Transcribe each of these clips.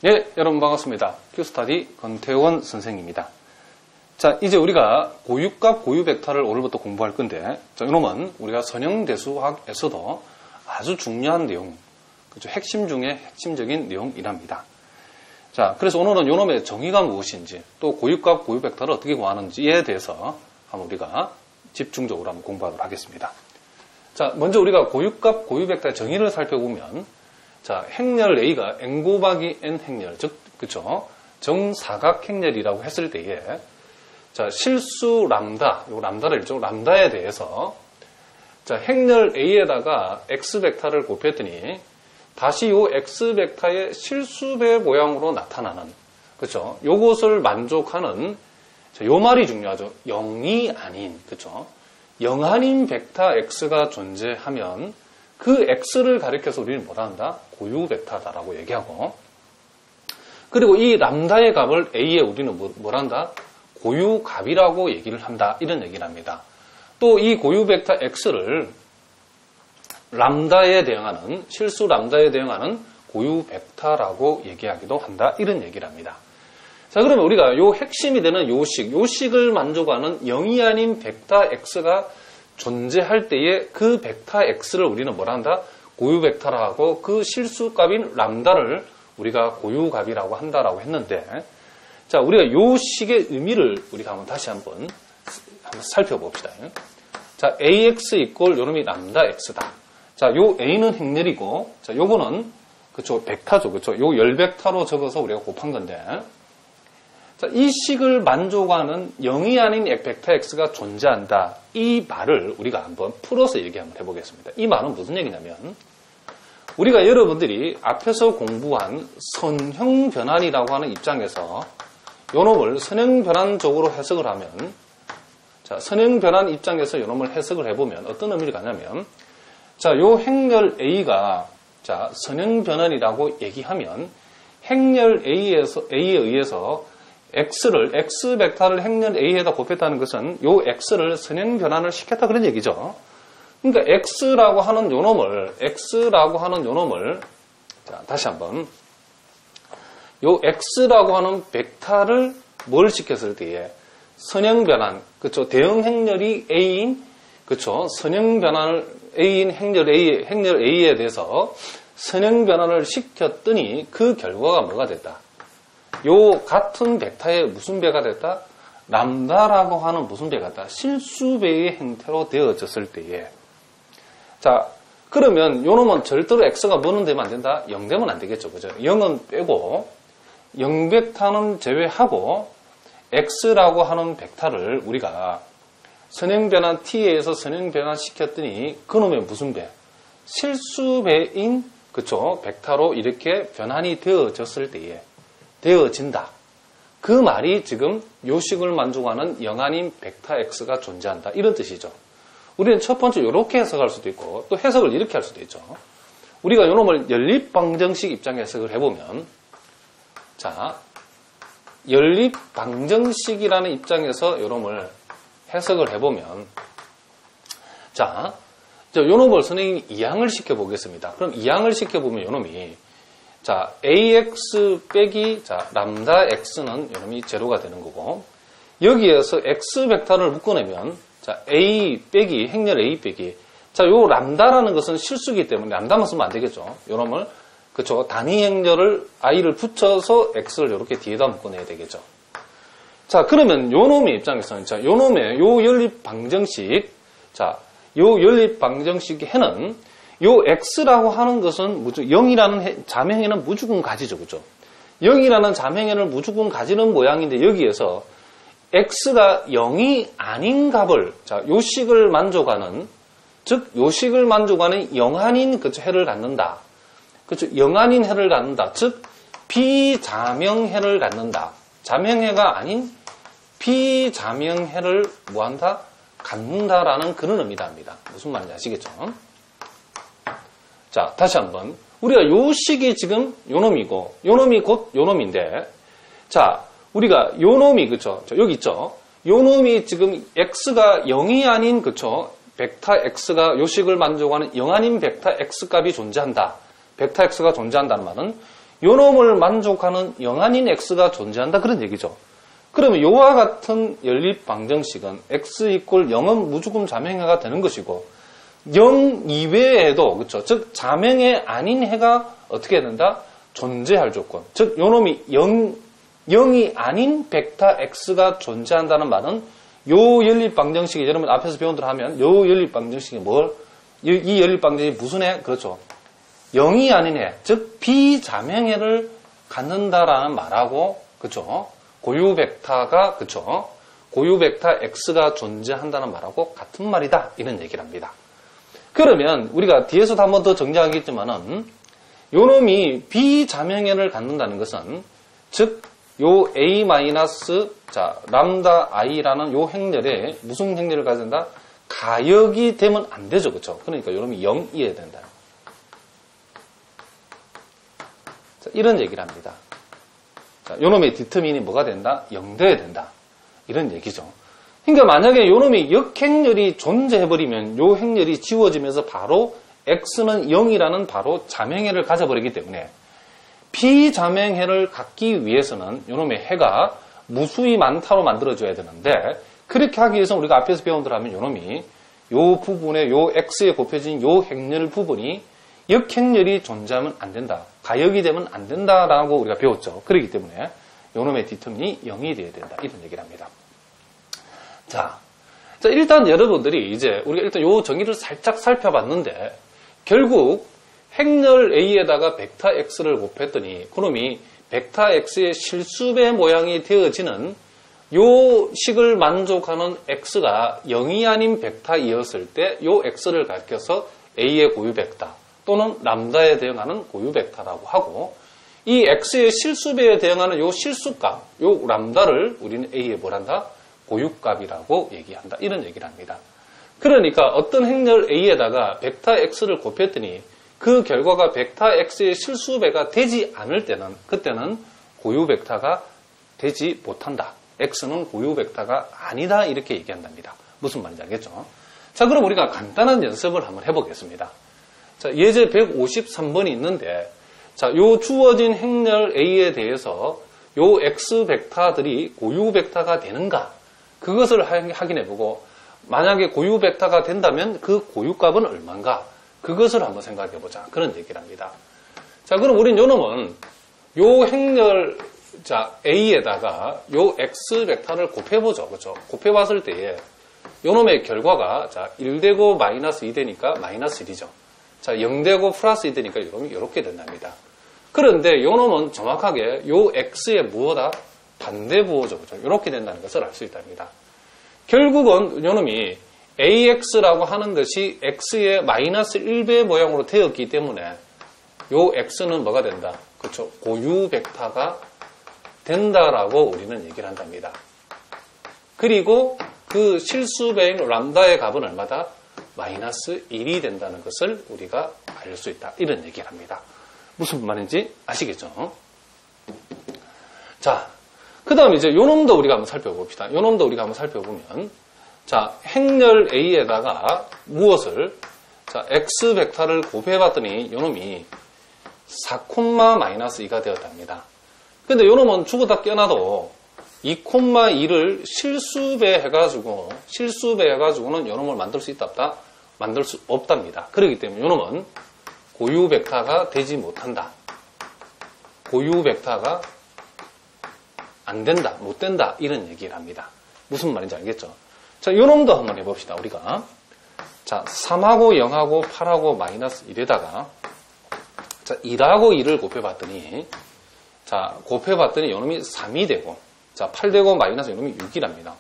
예, 여러분 반갑습니다. 큐스타디 권태원 선생입니다. 자, 이제 우리가 고유값, 고유벡터를 오늘부터 공부할 건데, 자, 이놈은 우리가 선형대수학에서도 아주 중요한 내용, 그렇죠? 핵심 중에 핵심적인 내용이랍니다. 자, 그래서 오늘은 이놈의 정의가 무엇인지, 또 고유값, 고유벡터를 어떻게 구하는지에 대해서 한번 우리가 집중적으로 한번 공부하도록 하겠습니다. 자, 먼저 우리가 고유값, 고유벡터의 정의를 살펴보면, 자, 행렬 A가 n 곱하기 n 행렬, 즉, 그쵸? 정사각 행렬이라고 했을 때에, 자, 실수 람다, 요 람다를 일종 람다에 대해서, 자, 행렬 A에다가 X벡터를 곱했더니, 다시 요 X벡터의 실수배 모양으로 나타나는, 그쵸? 요것을 만족하는, 자, 요 말이 중요하죠. 0이 아닌, 그쵸? 0 아닌 벡터 X가 존재하면, 그 X를 가리켜서 우리는 뭐라 한다? 고유벡터다라고 얘기하고, 그리고 이 람다의 값을 A에 우리는 뭐라 한다? 고유값이라고 얘기를 한다. 이런 얘기를 합니다. 또 이 고유벡터 X를 람다에 대응하는, 실수 람다에 대응하는 고유벡터라고 얘기하기도 한다. 이런 얘기를 합니다. 자, 그러면 우리가 요 핵심이 되는 요식을 만족하는 0이 아닌 벡터 X가 존재할 때에 그 벡터 X를 우리는 뭐라 한다? 고유벡터라 하고 그 실수값인 람다를 우리가 고유값이라고 한다라고 했는데, 자, 우리가 요 식의 의미를 우리가 한번 살펴봅시다. 자, AX 이꼴 요놈이 람다 X다. 자, 요 A는 행렬이고, 자, 요거는, 그쵸, 벡터죠. 그쵸. 요 열벡터로 적어서 우리가 곱한 건데, 자, 이 식을 만족하는 0이 아닌 벡터 X가 존재한다. 이 말을 우리가 한번 풀어서 얘기 한번 해보겠습니다. 이 말은 무슨 얘기냐면, 우리가 여러분들이 앞에서 공부한 선형변환이라고 하는 입장에서 요놈을 선형변환적으로 해석을 하면, 자, 선형변환 입장에서 요놈을 해석을 해보면 어떤 의미를 갖냐면, 자, 요 행렬 A가, 자, 선형변환이라고 얘기하면, 행렬 A에 의해서 X벡터를 행렬 A에다 곱했다는 것은 요 X를 선형변환을 시켰다 그런 얘기죠. 그러니까 X라고 하는 요놈을, 자, 다시 한번. 요 X라고 하는 벡터를 뭘 시켰을 때에 선형변환, 그쵸. 대응 행렬이 A인, 그쵸. 선형변환을 A인 행렬 A에 대해서 선형변환을 시켰더니 그 결과가 뭐가 됐다? 요 같은 벡터의 무슨 배가 됐다? 람다라고 하는 무슨 배가 됐다? 실수배의 형태로 되어졌을 때에. 자, 그러면 요 놈은 절대로 X가 뭐는 되면 안 된다? 0 되면 안 되겠죠. 그죠? 0은 빼고, 0벡터는 제외하고, X라고 하는 벡터를 우리가 선형변환 T에 의해서 선형변환 시켰더니 그 놈의 무슨 배? 실수배인, 그쵸? 벡터로 이렇게 변환이 되어졌을 때에 되어진다. 그 말이 지금 요식을 만족하는 0 아닌 벡터 X가 존재한다. 이런 뜻이죠. 우리는 첫 번째 이렇게 해석할 수도 있고 또 해석을 이렇게 할 수도 있죠. 우리가 요놈을 연립방정식 입장에 해석을 해보면, 자, 연립방정식이라는 입장에서 요놈을 해석을 해보면, 자, 요놈을 선생님이 이항을 시켜보겠습니다. 그럼 이항을 시켜보면 요놈이, 자, AX 빼기, 자, 람다 X는 요놈이 제로가 되는 거고, 여기에서 X 벡터를 묶어내면, 자, A 빼기, 행렬 A 빼기. 자, 요 람다라는 것은 실수기 때문에 람다만 쓰면 안 되겠죠. 요놈을, 그쵸. 단위 행렬을, I를 붙여서 X를 요렇게 뒤에다 묶어내야 되겠죠. 자, 그러면 요놈의 입장에서는, 자, 요놈의 요 연립방정식, 자, 요 연립방정식의 해는 요 X라고 하는 것은 0이라는 자명해는 무조건 가지죠. 그죠? 0이라는 자명해를 무조건 가지는 모양인데 여기에서 X가 0이 아닌 값을, 자, 요식을 만족하는, 즉, 요식을 만족하는 0 아닌 해를 갖는다. 그쵸? 0 아닌 해를 갖는다. 즉, 비자명해를 갖는다. 자명해가 아닌 비자명해를 뭐한다? 갖는다라는 그런 의미다 합니다. 무슨 말인지 아시겠죠? 자, 다시 한번. 우리가 요식이 지금 요놈이고, 요놈이 곧 요놈인데, 자, 우리가 요놈이, 그쵸? 여기 있죠? 요놈이 지금 X가 0이 아닌, 그쵸? 벡터 X가 요식을 만족하는 0 아닌 벡터 X 값이 존재한다. 벡터 X가 존재한다는 말은 요놈을 만족하는 영한인 x가 존재한다 그런 얘기죠. 그러면 요와 같은 연립 방정식은 x 이퀄 0은 무조건 자명해가 되는 것이고 0 이외에도 그렇죠. 즉 자명해 아닌 해가 어떻게 된다? 존재할 조건. 즉 요놈이 0이 아닌 벡터 x가 존재한다는 말은 요 연립 방정식이 여러분 앞에서 배운 대로 하면 요 연립 방정식이 이 연립 방정식이 무슨 해? 그렇죠. 0이 아닌 해, 즉 비자명해를 갖는다라는 말하고 그렇죠. 고유 벡터가 그렇죠. 고유 벡터 x가 존재한다는 말하고 같은 말이다 이런 얘기를 합니다. 그러면 우리가 뒤에서도 한 번 더 정리하겠지만은 요놈이 비자명해를 갖는다는 것은 즉 요 a 자 람다 i라는 요 행렬에 무슨 행렬을 가진다? 가역이 되면 안 되죠, 그렇죠? 그러니까 요놈이 0이어야 된다. 자, 이런 얘기를 합니다. 자, 요놈의 디터민이 뭐가 된다? 0 돼야 된다. 이런 얘기죠. 그러니까 만약에 요놈이 역행렬이 존재해버리면 요 행렬이 지워지면서 바로 x는 0이라는 바로 자명해를 가져버리기 때문에 비자명해를 갖기 위해서는 요놈의 해가 무수히 많다로 만들어줘야 되는데 그렇게 하기 위해서는 우리가 앞에서 배운 대로 하면 요놈이 요 부분에 요 x에 곱해진 요 행렬 부분이 역행렬이 존재하면 안 된다. 가역이 되면 안 된다라고 우리가 배웠죠. 그렇기 때문에 요놈의 디터민이 0이 돼야 된다. 이런 얘기를 합니다. 자, 일단 여러분들이 이제 우리가 일단 요 정의를 살짝 살펴봤는데 결국 행렬 A에다가 벡터 X를 곱했더니 그놈이 벡터 X의 실수배 모양이 되어지는 요 식을 만족하는 X가 0이 아닌 벡터이었을 때 요 X를 가리켜서 A의 고유 벡터 또는 람다에 대응하는 고유 벡터라고 하고 이 X의 실수배에 대응하는 요 실수값, 요 람다를 우리는 A에 뭐란다? 고유값이라고 얘기한다. 이런 얘기를 합니다. 그러니까 어떤 행렬 A에다가 벡터 X를 곱했더니 그 결과가 벡터 X의 실수배가 되지 않을 때는 그때는 고유 벡터가 되지 못한다. X는 고유 벡터가 아니다. 이렇게 얘기한답니다. 무슨 말인지 알겠죠? 자, 그럼 우리가 간단한 연습을 한번 해보겠습니다. 자, 예제 153번이 있는데 자, 요 주어진 행렬 A에 대해서 요 X 벡터들이 고유 벡터가 되는가? 그것을 확인해보고 만약에 고유 벡터가 된다면 그 고유값은 얼마인가? 그것을 한번 생각해보자. 그런 얘기를 합니다. 자, 그럼 우린 요놈은 요 행렬 자 A에다가 요 X 벡터를 곱해보죠. 그렇죠? 곱해봤을 때에 요놈의 결과가 자 1되고 마이너스 2되니까 마이너스 1이죠. 자 0되고 플러스 2되니까 요놈이 이렇게 된답니다. 그런데 요놈은 정확하게 요 X의 무엇다? 반대 부호죠. 그렇죠? 이렇게 된다는 것을 알 수 있답니다. 결국은 요놈이 AX라고 하는 것이 X의 마이너스 1배 모양으로 되었기 때문에 요 X는 뭐가 된다? 그렇죠? 고유 벡터가 된다라고 우리는 얘기를 한답니다. 그리고 그 실수배인 람다의 값은 얼마다? 마이너스 1이 된다는 것을 우리가 알 수 있다. 이런 얘기를 합니다. 무슨 말인지 아시겠죠? 자, 그 다음에 이제 요놈도 우리가 한번 살펴봅시다. 요놈도 우리가 한번 살펴보면 자, 행렬 A에다가 무엇을 자, X 벡터를 곱해봤더니 요놈이 4,-2가 되었답니다. 근데 요놈은 죽었다 깨어나도 2,2를 실수배 해가지고는 요놈을 만들 수 있다 없다? 만들 수 없답니다. 그렇기 때문에 요놈은 고유 벡터가 되지 못한다. 고유 벡터가 안 된다, 못 된다 이런 얘기를 합니다. 무슨 말인지 알겠죠? 자, 요놈도 한번 해봅시다. 우리가 자 3하고 0하고 8하고 마이너스 1에다가 자 1하고 2를 곱해봤더니 자 곱해봤더니 요놈이 3이 되고 자 8되고 마이너스 요놈이 6이랍니다.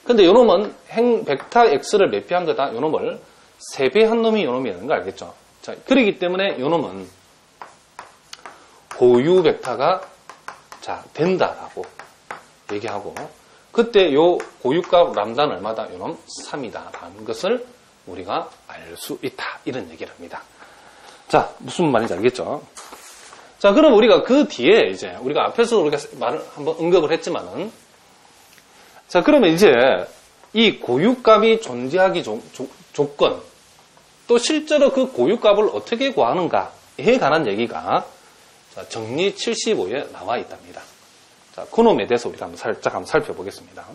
근데 요놈은 벡터 X를 몇 배 한 거다? 요놈을 3배 한 놈이 요놈이라는 거 알겠죠? 자 그렇기 때문에 요놈은 고유 벡터가 자 된다라고 얘기하고 그때 요 고유값 람다는 얼마다? 요놈 3이다 라는 것을 우리가 알 수 있다. 이런 얘기를 합니다. 자, 무슨 말인지 알겠죠? 자, 그럼 우리가 그 뒤에 이제 우리가 앞에서 우리가 말을 한번 언급을 했지만은 자, 그러면 이제 이 고유값이 존재하기 조건 또 실제로 그 고유값을 어떻게 구하는가에 관한 얘기가 자, 정리 75에 나와 있답니다. 자, 그놈에 대해서 우리가 살짝 한번 살펴보겠습니다.